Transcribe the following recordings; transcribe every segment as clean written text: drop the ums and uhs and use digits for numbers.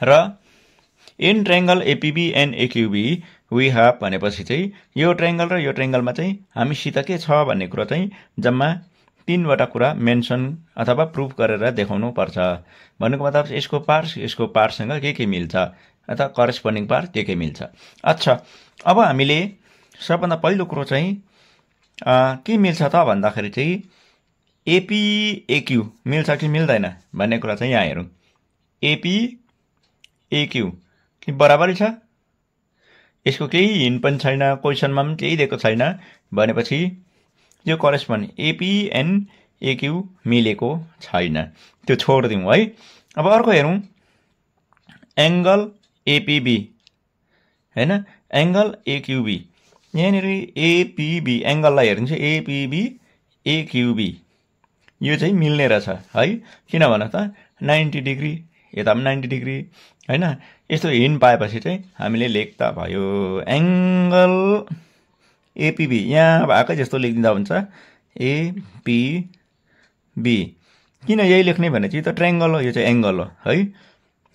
र in triangle APB and AQB we have भनेपछि चाहिँ यो ट्रायंगल र यो ट्रायंगलमा चाहिँ हामीसित के छ भन्ने कुरा चाहिँ जम्मा 3वटा कुरा मेन्सन अथवा प्रुफ गरेर देखाउनु पर्छ। भन्नुको मतलब यसको पार्टसँग के मिल्छ अथवा करेस्पोन्डिङ पार्ट के मिल्छ। अच्छा, अब हामीले सबभन्दा पहिलो कुरो चाहिँ के मिल्छ त भन्दाखेरि चाहिँ एपी एक्यू मिल्छ कि मिल्दैन भन्ने कुरा चाहिँ यहाँ हेरौँ। एपी एक्यू कि बराबरी छ, यसको केही हिन्ट पनि छैन, क्वेसनमा पनि केही दिएको छैन भनेपछि यो करेस्पोन्ड एपी एन्ड एक्यू मिलेको छैन, त्यो छोडिदिउँ है। अब अर्को हेरौँ, एङ्गल एपीबी हैन, एङ्गल एक्यूबी। यहाँनिर एपीबी एङ्गललाई हेर्नु चाहिँ एपीबी एक्यूबी यो चाहिँ मिल्ने रहेछ है। किन भन त 90 डिग्री, यता पनि 90 डिग्री हैन। यस्तो हिन्ट पाएपछि चाहिँ हामीले लेख्दा भयो एङ्गल एपीबी, यहाँ भएकै जस्तो लेखिदिँदा हुन्छ एपीबी। किन यही लेख्ने भने चाहिँ त ट्रायंगल हो, यो चाहिँ एङ्गल हो है।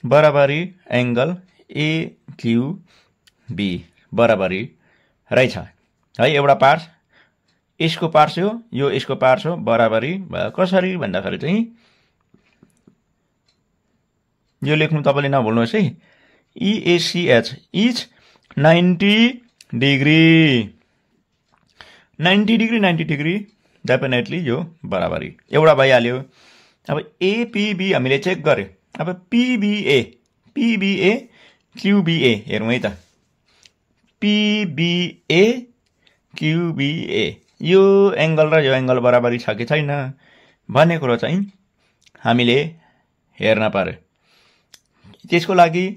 बराबरी एङ्गल एक्यूबी बराबरी रहेछ है। एउटा पार्ट यसको पार्ट हो, यो यसको पार्ट हो, बराबरी भयो। कसरी भन्दाखेरि चाहिँ यो लेख्नु तपाईँले नभुल्नुहोस् है। EACH each 90 degree, 90 degree 90 degree definitely यो बराबरी एउटा भइहाल्यो। अब एपीबी हामीले चेक गर्यो। अब PBA QBA हेरौँ है त। PBA QBA यो एङ्गल र यो एङ्गल बराबरी छ कि छैन भन्ने कुरो चाहिँ हामीले हेर्न पर्यो। त्यसको लागि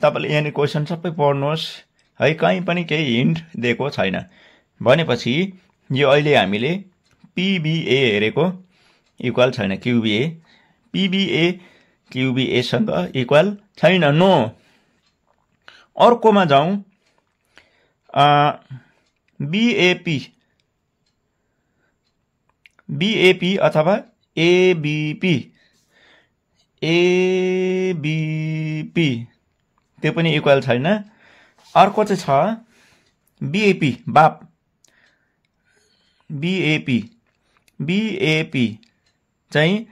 तपाईँले यहाँनिर क्वेसन सबै पढ्नुहोस् है, कहीँ पनि केही हिन्ट दिएको छैन भनेपछि यो अहिले हामीले PBA हेरेको इक्वल छैन QBA, PBA QBAसँग इक्वल छैन, नो। अर्कोमा जाउँ, BAP अथवा ABP त्यो पनि इक्वल छैन। अर्को चाहिँ छ BAP चाहिँ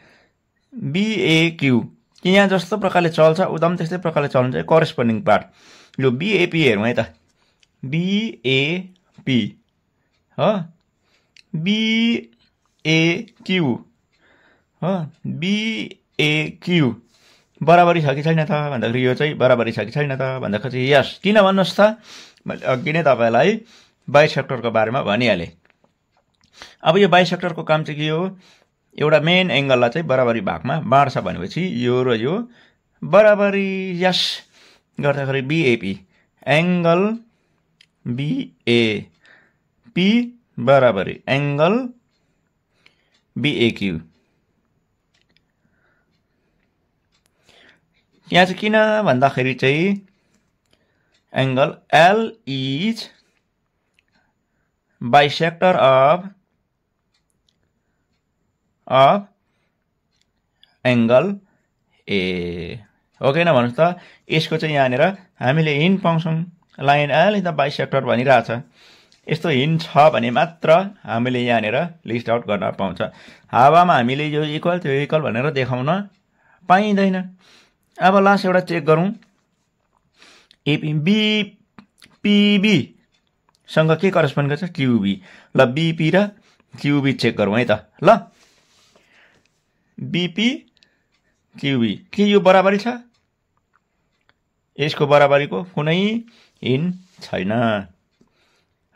BAQ कि यहाँ जस्तो प्रकारले चल्छ उता पनि त्यस्तै प्रकारले चल्नु चाहिँ करेस्पोन्डिङ पार्ट। यो BAP हेरौँ है त। BAP हो, BAQ हो, BAQ बराबरी छ कि छैन त भन्दाखेरि यो चाहिँ बराबरी छ कि छैन त भन्दाखेरि यस। किन भन्नुहोस् त, मैले अघि नै तपाईँलाई बाइसेक्टरको बारेमा भनिहालेँ। अब यो बाइसेक्टरको काम चाहिँ के हो, एउटा मेन एङ्गललाई चाहिँ बराबरी भागमा बाँड्छ भनेपछि यो र यो बराबरी यस गर्दाखेरि BAP एङ्गल BAP बराबरी एङ्गल BAQ। यहाँ चाहिँ किन भन्दाखेरि चाहिँ angle L is bisector of angle A हो कि न भन्नुहोस् त। यसको चाहिँ यहाँनिर हामीले हिन्ट पाउँछौँ, line L is the bisector भनिरहेछ। यस्तो हिन्ट छ भने मात्र हामीले यहाँनिर लिस्ट आउट गर्न पाउँछ। हावामा हामीले यो इक्वल त्यो इक्वल भनेर देखाउन पाइँदैन। अब लास्ट एउटा चेक गरौँ, PB सँग के करेस्पोन्ड गर्छ QB। ल BP र QB चेक गरौँ है त। ल BP QB के यो बराबरी छ, यसको बराबरीको कुनै हिन्ट छैन।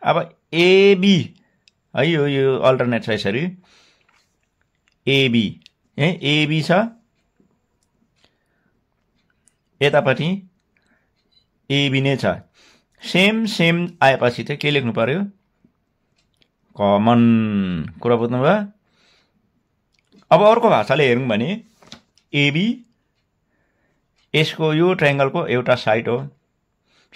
अब AB है, यो अल्टरनेट छ यसरी। AB AB छ, यतापट्टि AB नै छ। सेम आएपछि चाहिँ के लेख्नु पर्यो, कमन। कुरा बुझ्नुभयो। अब अर्को भाषाले हेरौँ भने AB यसको यो ट्रायंगलको एउटा साइड हो,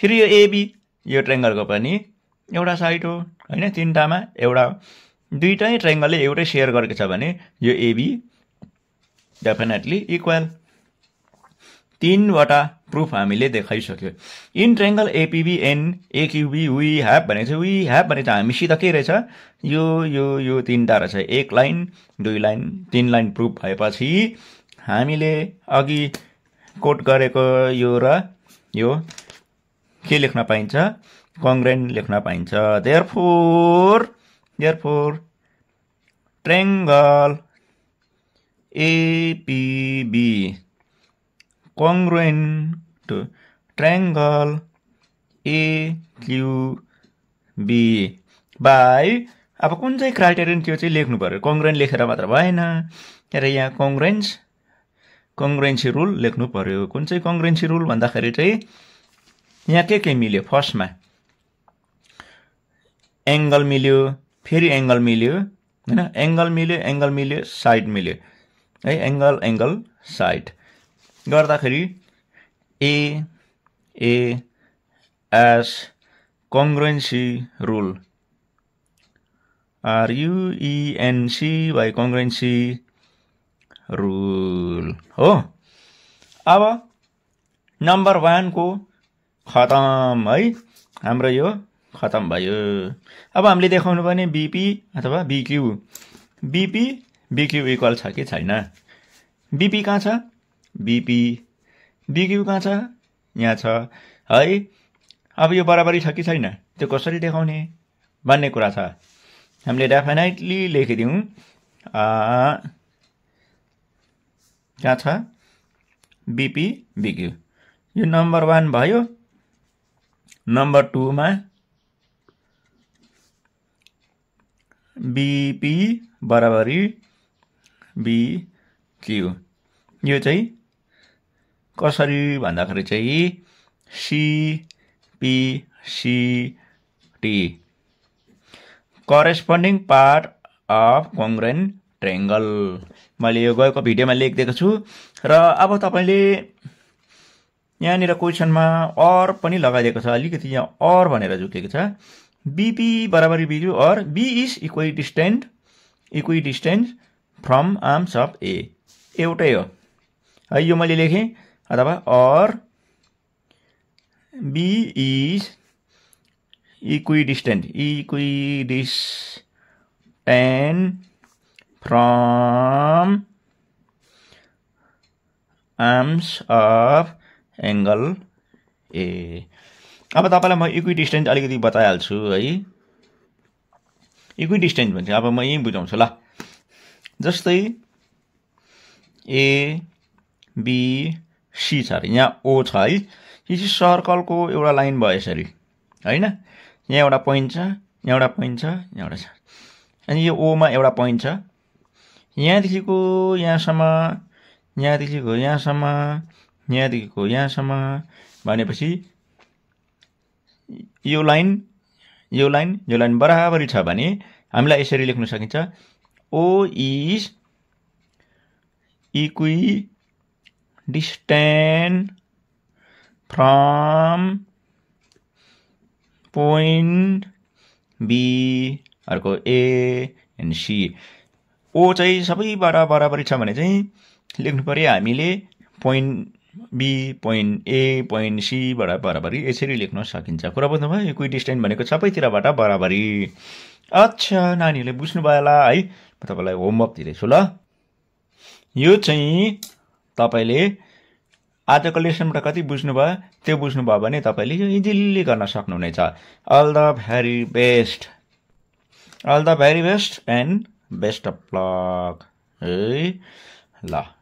फेरि यो AB यो ट्रायंगलको पनि एउटा साइड हो हैन। तीनटामा एउटा दुईटै ट्रायंगलले एउटै शेयर गरेको छ भने यो AB डेफिनेटली इक्वल। तीनवटा प्रुफ हामीले देखाइसक्यो in triangle APB and AQB we have भने चाहिँ वी ह्याभ भने चाहिँ हामीसित के रहेछ यो तीनटा रहेछ एक लाइन दुई लाइन तीन लाइन प्रुफ भएपछि हामीले अघि कोट गरेको यो र यो के लेख्न पाइन्छ कङ्ग्रेन्ट लेख्न पाइन्छ therefore triangle APB congruent to triangle AQB by अब कुन चाहिँ क्राइटेरियन त्यो चाहिँ लेख्नु पर्यो कङ्ग्रेन्ट लेखेर मात्र भएन र यहाँ कङ्ग्रेन्सी रुल लेख्नु पर्यो कुन चाहिँ कङ्ग्रेन्सी रुल भन्दाखेरि चाहिँ यहाँ के मिल्यो फर्स्टमा एंगल मिल्यो फेरि एंगल मिल्यो हैन एंगल मिल्यो साइड मिल्यो है एंगल साइड गर्दाखेरि एएस कङ्ग्रेन्सी रुल RUENCY कङ्ग्रेन्सी रुल हो अब नम्बर 1 को खतम है हाम्रो यो खतम भयो अब हामीले देखाउनु पर्ने बीपी अथवा बीक्यू बीक्यू इक्वल छ कि छैन बीपी कहाँ छ बीक्यू कहाँ छ यहाँ छ है अब यो बराबरी छ कि छैन त्यो कसरी देखाउने भन्ने कुरा छ हामीले डेफिनेटली लेखिदिउँ कहाँ छ बीपी बीक्यू यो नम्बर 1 भयो नम्बर 2 मा बीपी बराबरी बीक्यू यो चाहिँ कसरी भन्दाखेरि चाहिँ CPCT corresponding part of congruent triangle मैले यो गएको भिडियोमा लेखिदिएको छु र अब तपाईले यहाँनिर क्वेशनमा अर पनि लगाइदिएको छ अलिकति यहाँ अर भनेर झुकेको छ बीपी बराबरी बीक्यू और B is equidistant from arms of A एउटै हो है यो मैले लेखेँ अथवा और B is equidistant from arms of angle A अब तपाईलाई म इक्विडिस्टेन्ट अलिकति बताइहाल्छु है इक्विडिस्टेन्ट भन्छ अब म यही बुझाउँछु ल जस्तै ए बी सी छ अरे यहाँ ओ छ है यो चाहिँ सर्कलको एउटा लाइन भयो यसरी हैन यहाँ एउटा पोइन्ट छ यहाँ एउटा पोइन्ट छ यहाँ एउटा छ अनि यो ओ मा एउटा पोइन्ट छ यहाँदेखिको यहाँसम्म यहाँदेखिको यहाँसम्म यहाँदेखिको यहाँसम्म भनेपछि यो लाइन बराबरी छ भने हामीलाई यसरी लेख्न सकिन्छ O is equidistant from point B अर्को ए एन्ड सी ओ चाहिँ सबैबाट बराबरी छ भने चाहिँ लेख्नु पर्यो हामीले point B point A point C बाट बराबरी यसरी लेख्न सकिन्छ कुरा बुझ्नुभयो इक्विडिस्टेन्ट भनेको सबैतिरबाट बराबरी अच्छा नानीहरूले बुझ्नुभयो होला है म तपाईलाई होमवर्क दिँदैछु ल यो चाहिँ तपाईले आजको लेसनबाट कति बुझ्नुभयो त्यो बुझ्नुभयो भने तपाईले यो इजिली गर्न सक्नुहुनेछ all the very best and best of luck है ल